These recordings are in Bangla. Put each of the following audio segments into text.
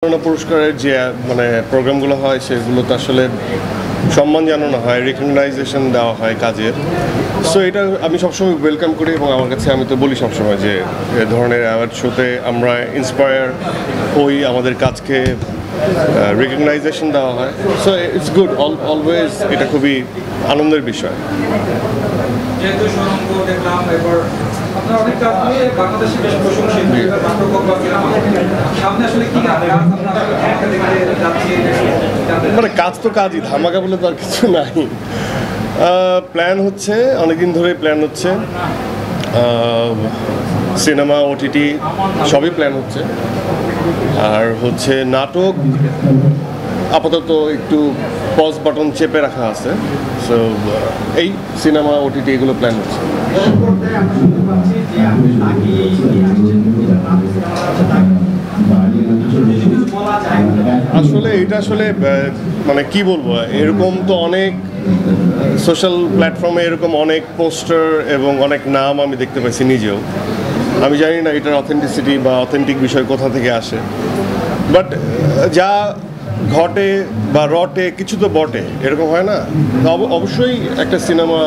পুরস্কারের যে মানে প্রোগ্রামগুলো হয় সেগুলোতে আসলে সম্মান জানানো হয়, রিকগনাইজেশন দেওয়া হয় কাজের। সো এটা আমি সবসময় ওয়েলকাম করি এবং আমার কাছে আমি তো বলি সবসময় যে এ ধরনের অ্যাওয়ার্ড শোতে আমরা ইন্সপায়ার হই, আমাদের কাজকে রিকগনাইজেশন দেওয়া হয়। সো ইটস গুড, অলওয়েজ এটা খুবই আনন্দের বিষয়। যেহেতু সুরঙ্গ দেখলাম, এবার আপনারা অনেক কাজ নিয়ে বাংলাদেশে বেশ প্রশংসিত, নাটক বা সিনেমা সামনে আসলে কি কাজ আপনারা আসলে দেখতে যাচ্ছি? মানে কাজ তো কাজই, ধামাকা বলে তো আর কিছু নাই। প্ল্যান হচ্ছে, অনেকদিন ধরেই প্ল্যান হচ্ছে, সিনেমা, ওটিটি সবই প্ল্যান হচ্ছে। আর হচ্ছে নাটক আপাতত একটু পজ বাটন চেপে রাখা আছে। সো এই সিনেমা, ওটিটি এগুলো প্ল্যান হচ্ছে। আসলে এটা আসলে মানে কি বলবো, এরকম তো অনেক সোশ্যাল প্ল্যাটফর্মে এরকম অনেক পোস্টার এবং অনেক নাম আমি দেখতে পাইছি নিজেও। আমি জানি না এটার অথেন্টিসিটি বা অথেন্টিক বিষয় কোথা থেকে আসে, বাট যা ঘটে বা রটে কিছু তো বটে, এরকম হয় না? অবশ্যই একটা সিনেমা,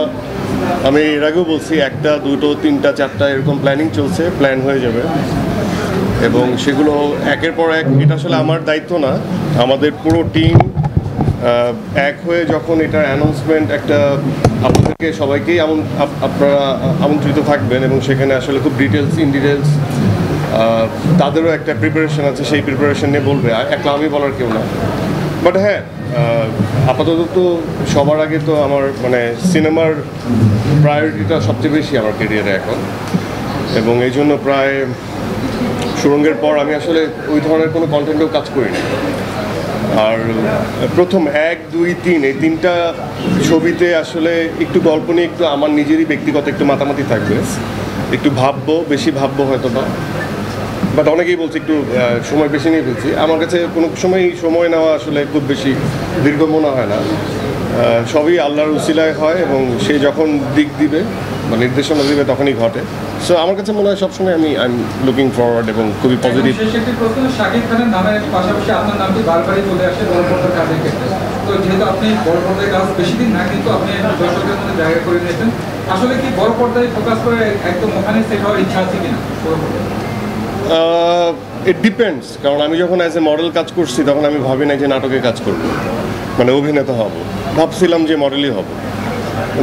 আমি এর আগেও বলছি, একটা, দুটো, তিনটা, চারটা এরকম প্ল্যানিং চলছে, প্ল্যান হয়ে যাবে এবং সেগুলো একের পর এক। এটা আসলে আমার দায়িত্ব না, আমাদের পুরো টিম এক হয়ে যখন এটার অ্যানাউন্সমেন্ট একটা, আপনাদেরকে সবাইকেই আপনারা আমন্ত্রিত থাকবেন এবং সেখানে আসলে খুব ইন ডিটেলস তাদেরও একটা প্রিপারেশন আছে, সেই প্রিপারেশন নিয়ে বলবে, একলা আমি বলার কেউ না। বাট হ্যাঁ, আপাতত তো সবার আগে তো আমার মানে সিনেমার প্রায়োরিটিটা সবচেয়ে বেশি আমার ক্যারিয়ারে এখন, এবং এই জন্য প্রায় সুরঙ্গের পর আমি আসলে ওই ধরনের কোনো কন্টেন্টেও কাজ করিনি। আর প্রথম 1, 2, 3 এই তিনটা ছবিতে আসলে একটু গল্প নিয়ে একটু আমার নিজেরই ব্যক্তিগত একটু মাতামাতি থাকবে, একটু বেশি ভাববো হয়তো বা, বাট অনেকেই বলছে একটু সময় বেশি নিয়ে ফেলছি। আমার কাছে কোনো সময় নেওয়া আসলে খুব বেশি দীর্ঘ মনে হয় না। সবই আল্লাহর উসিলায় হয় এবং সে যখন দিক দিবে বা নির্দেশনা দিবে তখনই ঘটে। সো আমার কাছে মনে হয় সবসময় আই এম লুকিং ফরওয়ার্ড এবং খুবই পজিটিভ। শাকিব খানের নামের পাশাপাশি আপনার নামটি বারবারই চলে আসে বড় পর্দার কাজের ক্ষেত্রে। তো যেহেতু আপনি বড় পর্দায় কাজ বেশি দিন না, কিন্তু আপনি দর্শকদের মধ্যে জায়গা করে নিয়েছেন, আসলে কি বড় পর্দায় ফোকাস করে একদম ওখানে সেট হওয়ার ইচ্ছা আছে কিনা? ইট ডিপেন্ডস, কারণ আমি যখন অ্যাজ এ মডেল কাজ করছি তখন আমি ভাবি না যে নাটকে কাজ করবো, মানে অভিনেতা হব, ভাবছিলাম যে মডেলই হব।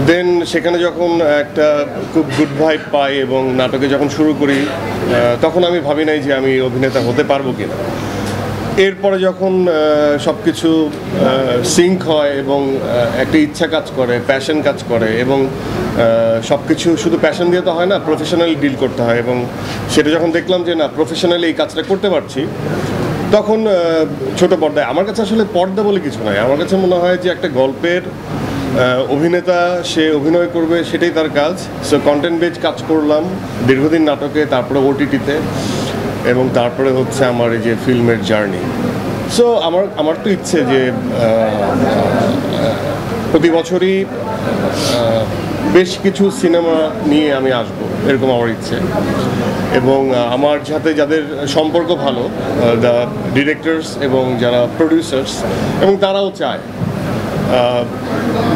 দেন সেখানে যখন একটা খুব গুড ভাইব পাই এবং নাটকে যখন শুরু করি তখন আমি ভাবি নাই যে আমি অভিনেতা হতে পারবো কিনা। এরপরে যখন সব কিছু সিঙ্ক হয় এবং একটা ইচ্ছা কাজ করে, প্যাশন কাজ করে এবং সব কিছু শুধু প্যাশন দিয়ে তো হয় না, প্রফেশনালি ডিল করতে হয়, এবং সেটা যখন দেখলাম যে না, প্রফেশনালি এই কাজটা করতে পারছি, তখন ছোট পর্দায়, আমার কাছে আসলে পর্দা বলে কিছু নাই। আমার কাছে মনে হয় যে একটা গল্পের অভিনেতা সে অভিনয় করবে, সেটাই তার কাজ। সো কন্টেন্ট বেজ কাজ করলাম দীর্ঘদিন নাটকে, তারপরে ওটিটিতে, এবং তারপরে হচ্ছে আমার এই যে ফিল্মের জার্নি। সো আমার তো ইচ্ছে যে প্রতি বছরই বেশ কিছু সিনেমা নিয়ে আমি আসবো, এরকম আমার ইচ্ছে। এবং আমার সাথে যাদের সম্পর্ক ভালো, দ্য ডিরেক্টরস এবং যারা প্রডিউসার্স, এবং তারাও চায়।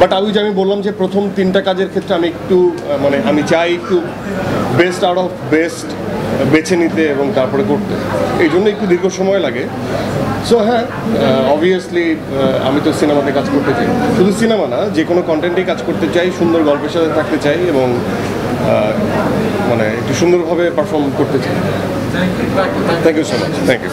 বাট আমি বললাম যে প্রথম 3টা কাজের ক্ষেত্রে আমি একটু মানে আমি চাই একটু বেস্ট আউট অফ বেস্ট বেছে নিতে এবং তারপরে করতে, এই জন্য একটু দীর্ঘ সময় লাগে। সো হ্যাঁ, অবভিয়াসলি আমি তো সিনেমাতে কাজ করতে চাই, শুধু সিনেমা না, যে কোনো কন্টেন্টেই কাজ করতে চাই, সুন্দর গল্পের সাথে থাকতে চাই এবং মানে একটু সুন্দরভাবে পারফর্ম করতে চাই। Thank you so much, thank you.